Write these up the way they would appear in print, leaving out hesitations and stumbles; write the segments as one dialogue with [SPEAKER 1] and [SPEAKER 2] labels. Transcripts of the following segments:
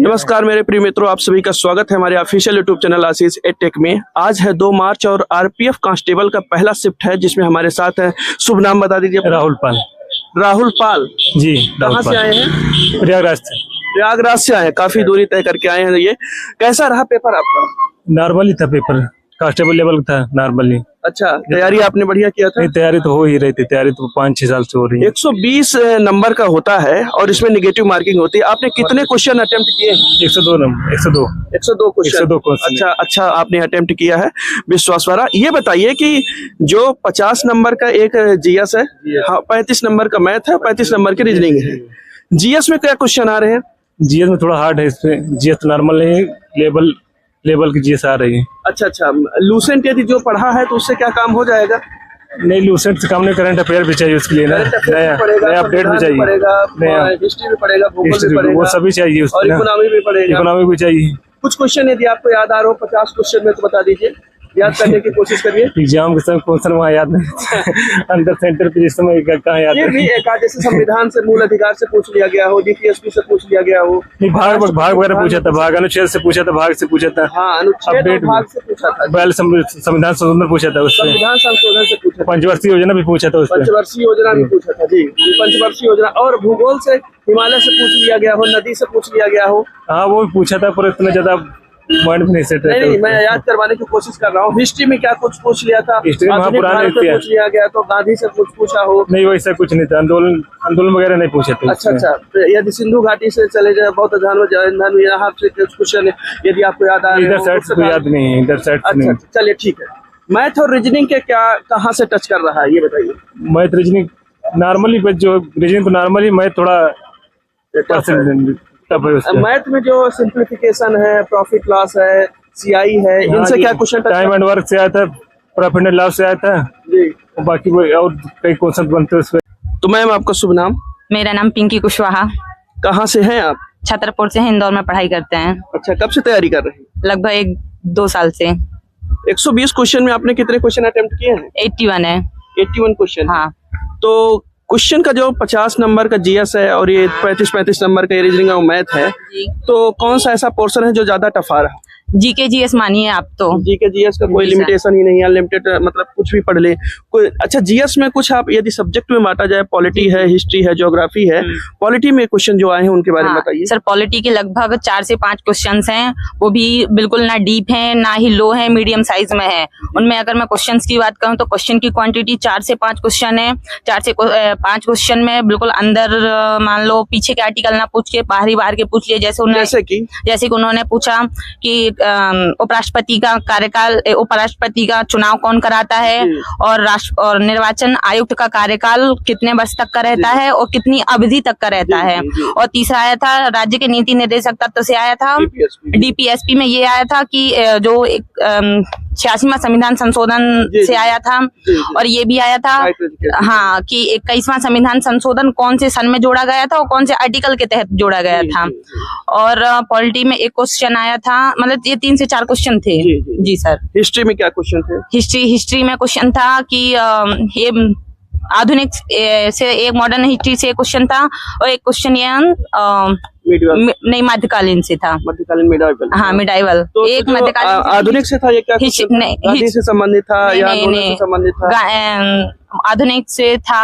[SPEAKER 1] नमस्कार मेरे प्रिय मित्रों, आप सभी का स्वागत है हमारे ऑफिशियल यूट्यूब चैनल आशीष एटेक में। आज है 2 मार्च और आरपीएफ कांस्टेबल का पहला शिफ्ट है, जिसमें हमारे साथ है। शुभ नाम बता दीजिए।
[SPEAKER 2] राहुल पाल।
[SPEAKER 1] राहुल पाल
[SPEAKER 2] जी,
[SPEAKER 1] कहाँ से आए हैं?
[SPEAKER 2] प्रयागराज से।
[SPEAKER 1] प्रयागराज से आए हैं, काफी दूरी तय करके आए हैं। ये कैसा रहा पेपर आपका?
[SPEAKER 2] नॉर्मली था पेपर, कांस्टेबल लेवल था नॉर्मली।
[SPEAKER 1] अच्छा, तैयारी आपने बढ़िया किया था?
[SPEAKER 2] नहीं, तैयारी तो हो ही रही थी, तैयारी तो 5-6 साल से हो रही है।
[SPEAKER 1] 120 नंबर का होता है और इसमें नेगेटिव मार्किंग होती है। आपने कितने क्वेश्चन अटेम्प्ट किए?
[SPEAKER 2] 102 नंबर, 102
[SPEAKER 1] क्वेश्चन। अच्छा आपने अटेम्प्ट किया है, विश्वास वाला। ये बताइए कि जो 50 नंबर का एक जीएस है, 35 नंबर का मैथ है, 35 नंबर की रीजनिंग है। जीएस में क्या क्वेश्चन आ रहे हैं?
[SPEAKER 2] जीएस में थोड़ा हार्ड है, इसमें जीएस नॉर्मल नहीं, लेवल की जीएस आ रही है।
[SPEAKER 1] अच्छा, लूसेंट यदि जो पढ़ा है तो उससे क्या काम हो जाएगा?
[SPEAKER 2] नहीं, लूसेंट से काम नहीं, करंट अफेयर भी चाहिए उसके लिए ना, नया अपडेट भी चाहिए, नया
[SPEAKER 1] हिस्ट्री भी पढ़ेगा, भूगोल भी
[SPEAKER 2] वो
[SPEAKER 1] पढ़ेगा,
[SPEAKER 2] सभी चाहिए
[SPEAKER 1] और इकोनॉमी भी पढ़ेगा।
[SPEAKER 2] इकोनॉमी भी चाहिए।
[SPEAKER 1] कुछ क्वेश्चन यदि आपको याद आ रहा हो 50 क्वेश्चन में तो बता दीजिए, याद करने की कोशिश करिए।
[SPEAKER 2] एग्जाम के समय क्वेश्चन वहाँ याद नहीं अंदर सेंटर पे जिस समय कहाँ याद
[SPEAKER 1] ये भी एक आध जैसे संविधान से, मूल अधिकार से पूछ लिया गया हो, डीपीएसपी से पूछ लिया गया हो।
[SPEAKER 2] नहीं, भाग वगैरह पूछा था, भाग अनुच्छेद से पूछा था, भाग से पूछा था।
[SPEAKER 1] हाँ, अनुच्छेद और भाग से पूछा था।
[SPEAKER 2] संविधान संशोधन पूछा था, उससे
[SPEAKER 1] संविधान संशोधन से पूछा।
[SPEAKER 2] पंचवर्षीय योजना भी पूछा था, उससे
[SPEAKER 1] पंचवर्षीय योजना भी पूछा था जी, पंचवर्षीय योजना। और भूगोल से हिमालय से पूछ लिया गया हो, नदी से पूछ लिया गया हो।
[SPEAKER 2] हाँ, वो भी पूछा था, पर इतना ज्यादा माइंड में नहीं सेट है।
[SPEAKER 1] नहीं, मैं याद करवाने की कोशिश कर रहा हूँ। हिस्ट्री में क्या कुछ पूछ लिया था?
[SPEAKER 2] हिस्ट्री में पुराने
[SPEAKER 1] पूछ लिया गया तो गांधी से कुछ पूछा हो?
[SPEAKER 2] नहीं, वैसा कुछ नहीं था, आंदोलन वगैरह नहीं पूछे थे।
[SPEAKER 1] अच्छा, यदि सिंधु घाटी से चले जाए, बौद्ध धर्म यहाँ से कुछ क्वेश्चन यदि आपको याद आ रहे
[SPEAKER 2] इधर साइड से याद नहीं है, इधर साइड से नहीं।
[SPEAKER 1] चलिए ठीक है। मैथ और रीजनिंग के क्या कहाँ से टच कर रहा है ये बताइए।
[SPEAKER 2] मैथ रीजनिंग नॉर्मली, जो रीजनिंग तो नॉर्मली, मैथ थोड़ा
[SPEAKER 1] मैथ में जो सिंप्लीफिकेशन है, प्रॉफिट लॉस है, सीआई है, इनसे क्या क्वेश्चन?
[SPEAKER 2] टाइम एंड वर्क से आया था, प्रॉफिट एंड लॉस से आया था जी, बाकी और कई क्वेश्चन बनते हैं उसमें।
[SPEAKER 1] तो मैम आपका शुभ नाम?
[SPEAKER 3] मेरा नाम पिंकी कुशवाहा।
[SPEAKER 1] कहाँ से हैं आप?
[SPEAKER 3] छतरपुर से हैं, इंदौर में पढ़ाई करते हैं।
[SPEAKER 1] अच्छा, कब से तैयारी कर रहे हैं?
[SPEAKER 3] लगभग 1-2 साल से।
[SPEAKER 1] 120 क्वेश्चन में आपने कितने क्वेश्चन अटेम्प्ट किए हैं?
[SPEAKER 3] 81 है।
[SPEAKER 1] 81 क्वेश्चन।
[SPEAKER 3] हाँ,
[SPEAKER 1] तो क्वेश्चन का जो 50 नंबर का जीएस है और ये 35 नंबर का रीजनिंग और मैथ है, तो कौन सा ऐसा पोर्शन है जो ज्यादा टफ आ रहा है?
[SPEAKER 3] जीके जीएस मानिए आप तो।
[SPEAKER 1] जीके जीएस का कोई लिमिटेशन ही नहीं है, अनलिमिटेड, मतलब कुछ भी पढ़ ले कोई। अच्छा, जीएस में कुछ आप यदि सब्जेक्ट में बांटा जाए, पॉलिटी है, हिस्ट्री है, ज्योग्राफी है, पॉलिटी में क्वेश्चन जो आए हैं उनके बारे में बताइए।
[SPEAKER 3] सर, पॉलिटी के लगभग 4 से 5 क्वेश्चन हैं, वो भी बिल्कुल ना डीप है ना ही लो है, मीडियम साइज में है। उनमें अगर मैं क्वेश्चन की बात करूँ तो क्वेश्चन की क्वांटिटी 4 से 5 क्वेश्चन है। 4 से 5 क्वेश्चन में बिल्कुल अंदर, मान लो पीछे के आर्टिकल ना पूछ के बाहर के पूछ लिए। जैसे कि उन्होंने पूछा कि उपराष्ट्रपति का कार्यकाल, उपराष्ट्रपति का चुनाव कौन कराता है, और निर्वाचन आयुक्त का कार्यकाल कितने वर्ष तक का रहता है और कितनी अवधि तक का रहता है। और तीसरा आया था राज्य के नीति निर्देशक तत्व से आया था, डीपीएसपी में ये आया था कि जो 86वां संविधान संशोधन से आया था। और ये भी आया था हाँ कि 21वां संविधान संशोधन कौन से सन में जोड़ा गया था और कौन से आर्टिकल के तहत जोड़ा गया था। और पॉलिटी में एक क्वेश्चन आया था, मतलब ये 3 से 4 क्वेश्चन थे। जी सर।
[SPEAKER 1] हिस्ट्री में क्या क्वेश्चन थे? हिस्ट्री
[SPEAKER 3] में क्वेश्चन था कि ये आधुनिक से एक मॉडर्न हिस्ट्री से क्वेश्चन था, और एक क्वेश्चन नहीं मध्यकालीन से था।
[SPEAKER 1] मध्यकालीन, मिडाइवल।
[SPEAKER 3] हाँ, मिडाइवल।
[SPEAKER 1] तो
[SPEAKER 3] एक मध्यकालीन
[SPEAKER 1] आधुनिक से था। ये क्या गांधी से संबंधित था या आंदोलन से संबंधित था?
[SPEAKER 3] आधुनिक से था।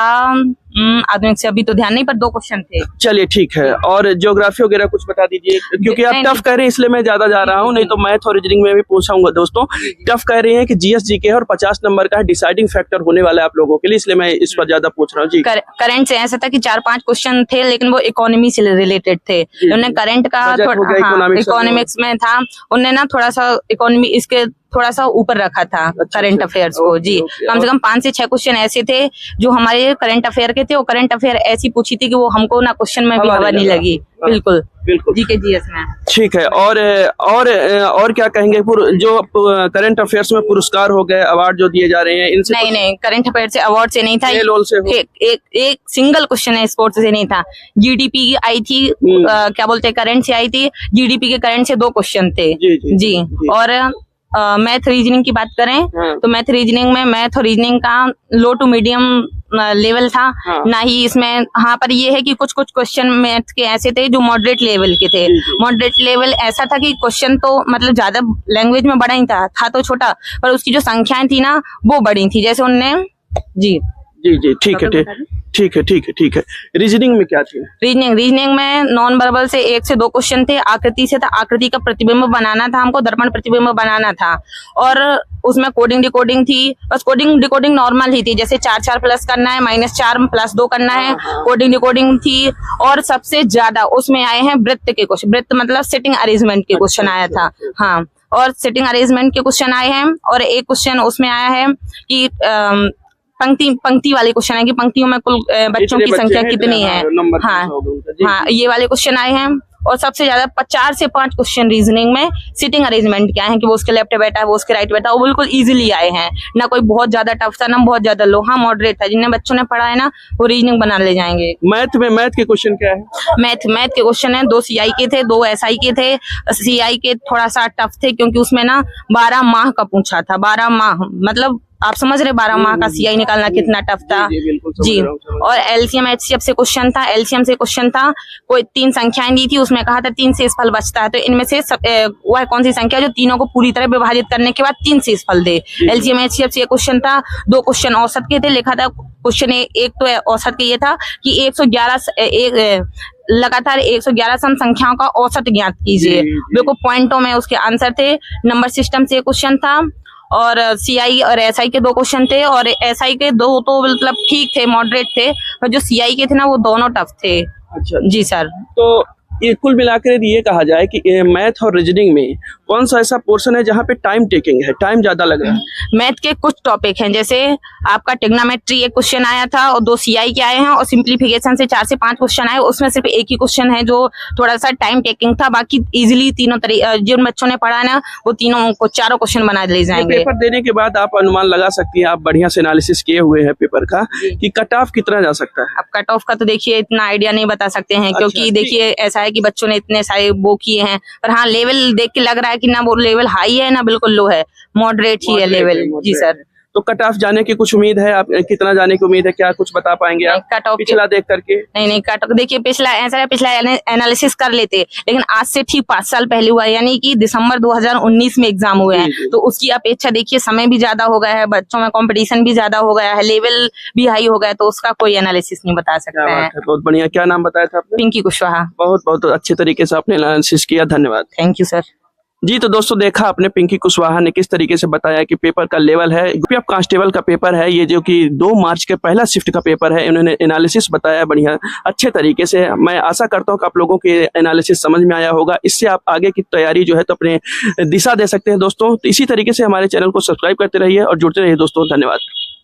[SPEAKER 3] आधुनिक से अभी तो ध्यान नहीं, पर 2 क्वेश्चन थे।
[SPEAKER 1] चलिए ठीक है। और ज्योग्राफी वगैरह कुछ बता दीजिए, क्योंकि आप टफ कह रहे हैं इसलिए मैं ज्यादा जा रहा हूँ, नहीं तो मैथ और रीजनिंग में भी पूछाऊंगा। दोस्तों, टफ कह रहे हैं कि जीएस जीके और 50 नंबर का डिसाइडिंग फैक्टर होने वाला है आप लोगों के लिए, इसलिए मैं इस पर ज्यादा पूछ रहा हूँ जी।
[SPEAKER 3] करंट से ऐसा था कि 4-5 क्वेश्चन थे, लेकिन वो इकोनॉमी से रिलेटेड थे। उन्होंने करंट का इकोनॉमिक्स में था, उन्होंने ना थोड़ा सा इकोनॉमी इसके थोड़ा सा ऊपर रखा था करंट अफेयर्स को जी। कम से कम 5 से 6 क्वेश्चन ऐसे थे जो हमारे करंट अफेयर के थे, और करंट अफेयर ऐसी पूछी थी कि वो हमको ना क्वेश्चन में भी हवा नहीं लगी। बिल्कुल जीके जीएस में।
[SPEAKER 1] ठीक है। और क्या कहेंगे? जो करंट अफेयर्स में पुरस्कार हो गए, अवार्ड जो दिए जा रहे हैं, इनसे?
[SPEAKER 3] नहीं, करंट अफेयर से, अवार्ड से नहीं था। एक सिंगल क्वेश्चन है, स्पोर्ट्स से नहीं था। जीडीपी की आई थी, क्या बोलते हैं, करंट से आई थी। जीडीपी के करंट से 2 क्वेश्चन थे जी। और मैथ रीजनिंग की बात करें तो मैथ रीजनिंग में मैथ और रीजनिंग का लो टू मीडियम लेवल था,
[SPEAKER 1] हाँ।
[SPEAKER 3] ना ही इसमें। हाँ, पर ये है कि कुछ कुछ क्वेश्चन मैथ के ऐसे थे जो मॉडरेट लेवल के थे। मॉडरेट लेवल ऐसा था कि क्वेश्चन तो मतलब ज्यादा लैंग्वेज में बड़ा ही था तो छोटा, पर उसकी जो संख्याएं थी ना वो बड़ी थी। जैसे उनने जी
[SPEAKER 1] जी ठीक है ठीक है। रीजनिंग में क्या थी?
[SPEAKER 3] रीजनिंग में नॉन वर्बल से 1 से 2 क्वेश्चन थे। आकृति से था, आकृति का प्रतिबिंब बनाना था हमको, दर्पण प्रतिबिंब बनाना था। और उसमें कोडिंग डिकोडिंग थी। बस कोडिंग डिकोडिंग नॉर्मल ही थी, जैसे 4 प्लस करना है, -4 + 2 करना है, कोडिंग डिकोडिंग थी। और सबसे ज्यादा उसमें आए हैं वृत्त के क्वेश्चन। वृत्त मतलब सिटिंग अरेंजमेंट के क्वेश्चन आया था। हाँ, और सिटिंग अरेंजमेंट के क्वेश्चन आए हैं। और एक क्वेश्चन उसमें आया है कि पंक्ति वाले क्वेश्चन है कि पंक्तियों में कुल बच्चों की संख्या कितनी है। हाँ, ये वाले क्वेश्चन आए हैं। और सबसे ज्यादा 4 से 5 क्वेश्चन रीजनिंग में सिटिंग अरेंजमेंट क्या है कि वो उसके लेफ्ट बैठा है, वो उसके राइट बैठा है, वो बिल्कुल इजीली आए हैं। ना कोई बहुत ज्यादा टफ था, ना बहुत ज्यादा लो। हाँ, मॉडरेट था। जिन्हें बच्चों ने पढ़ा है ना वो रीजनिंग बना ले जाएंगे।
[SPEAKER 1] मैथ के क्वेश्चन क्या है?
[SPEAKER 3] मैथ के क्वेश्चन है, 2 CI के थे, 2 SI के थे। CI के थोड़ा सा टफ थे क्योंकि उसमें ना 12 माह का पूछा था। 12 माह मतलब आप समझ रहे 12 माह का CI निकालना कितना टफ था। जी। और LCM HCF से क्वेश्चन था। LCM से क्वेश्चन था, कोई 3 संख्याएं दी थी, उसमें कहा था 3 शेषफल बचता है, तो इनमें से वह कौन सी संख्या जो तीनों को पूरी तरह विभाजित करने के बाद 3 शेषफल दे। LCM HCF से क्वेश्चन था। 2 क्वेश्चन औसत के थे। लिखा था क्वेश्चन एक तो औसत के ये था कि 111 लगातार 111 सम संख्याओं का औसत ज्ञात कीजिए। देखो पॉइंटों में उसके आंसर थे। नंबर सिस्टम से क्वेश्चन था। और CI और SI के 2 क्वेश्चन थे। और SI के 2 तो मतलब ठीक थे, मॉडरेट थे, पर जो CI के थे ना वो दोनों टफ थे।
[SPEAKER 1] अच्छा
[SPEAKER 3] जी सर।
[SPEAKER 1] तो ये कुल मिलाकर यदि ये कहा जाए कि मैथ और रीजनिंग में कौन सा ऐसा पोर्शन है जहाँ पे टाइम टेकिंग है, टाइम ज्यादा लग रहा है?
[SPEAKER 3] मैथ के कुछ टॉपिक हैं, जैसे आपका ट्रिग्नोमेट्री एक क्वेश्चन आया था और 2 CI के आए हैं। और सिंप्लीफिकेशन से 4 से 5 क्वेश्चन आए, उसमें सिर्फ एक ही क्वेश्चन है जो थोड़ा सा टाइम टेकिंग था। बाकी इजीली तीनों जिन बच्चों ने पढ़ा है ना वो तीनों को 4 क्वेश्चन बना ले जाएंगे।
[SPEAKER 1] पेपर देने के बाद आप अनुमान लगा सकती हैं, आप बढ़िया से एनालिसिस किए हुए हैं पेपर का, कि कट ऑफ कितना जा सकता है?
[SPEAKER 3] अब कट ऑफ का तो देखिए इतना आइडिया नहीं बता सकते हैं, क्योंकि देखिए ऐसा है कि बच्चों ने इतने सारे वो किए हैं। पर हाँ, लेवल देख के लग रहा है कि ना वो लेवल हाई है ना बिल्कुल लो है, मॉडरेट ही है लेवल। जी सर।
[SPEAKER 1] तो कट ऑफ जाने की कुछ उम्मीद है? आप कितना जाने की उम्मीद है, क्या कुछ बता पाएंगे आप
[SPEAKER 3] कट ऑफ
[SPEAKER 1] पिछला देख करके?
[SPEAKER 3] नहीं कट ऑफ देखिए पिछला ऐसा है, पिछला एनालिसिस कर लेते, लेकिन आज से ठीक 5 साल पहले हुआ है, यानी कि दिसंबर 2019 में एग्जाम हुए हैं। तो उसकी अपेक्षा देखिए समय भी ज्यादा हो गया है, बच्चों में कंपटीशन भी ज्यादा हो गया है, लेवल भी हाई हो गया है, तो उसका कोई एनालिसिस नहीं बता सकते हैं।
[SPEAKER 1] बहुत बढ़िया। क्या नाम बताया था आपने?
[SPEAKER 3] पिंकी कुशवाहा।
[SPEAKER 1] बहुत बहुत अच्छे तरीके से आपने एनालिसिस किया, धन्यवाद।
[SPEAKER 3] Thank you sir.
[SPEAKER 1] जी, तो दोस्तों देखा आपने पिंकी कुशवाहा ने किस तरीके से बताया कि पेपर का लेवल है। यूपी कांस्टेबल का पेपर है ये, जो कि 2 मार्च के पहला शिफ्ट का पेपर है। इन्होंने एनालिसिस बताया बढ़िया अच्छे तरीके से। मैं आशा करता हूँ कि आप लोगों के एनालिसिस समझ में आया होगा। इससे आप आगे की तैयारी जो है तो अपने दिशा दे सकते हैं दोस्तों। तो इसी तरीके से हमारे चैनल को सब्सक्राइब करते रहिए और जुड़ते रहिए दोस्तों। धन्यवाद।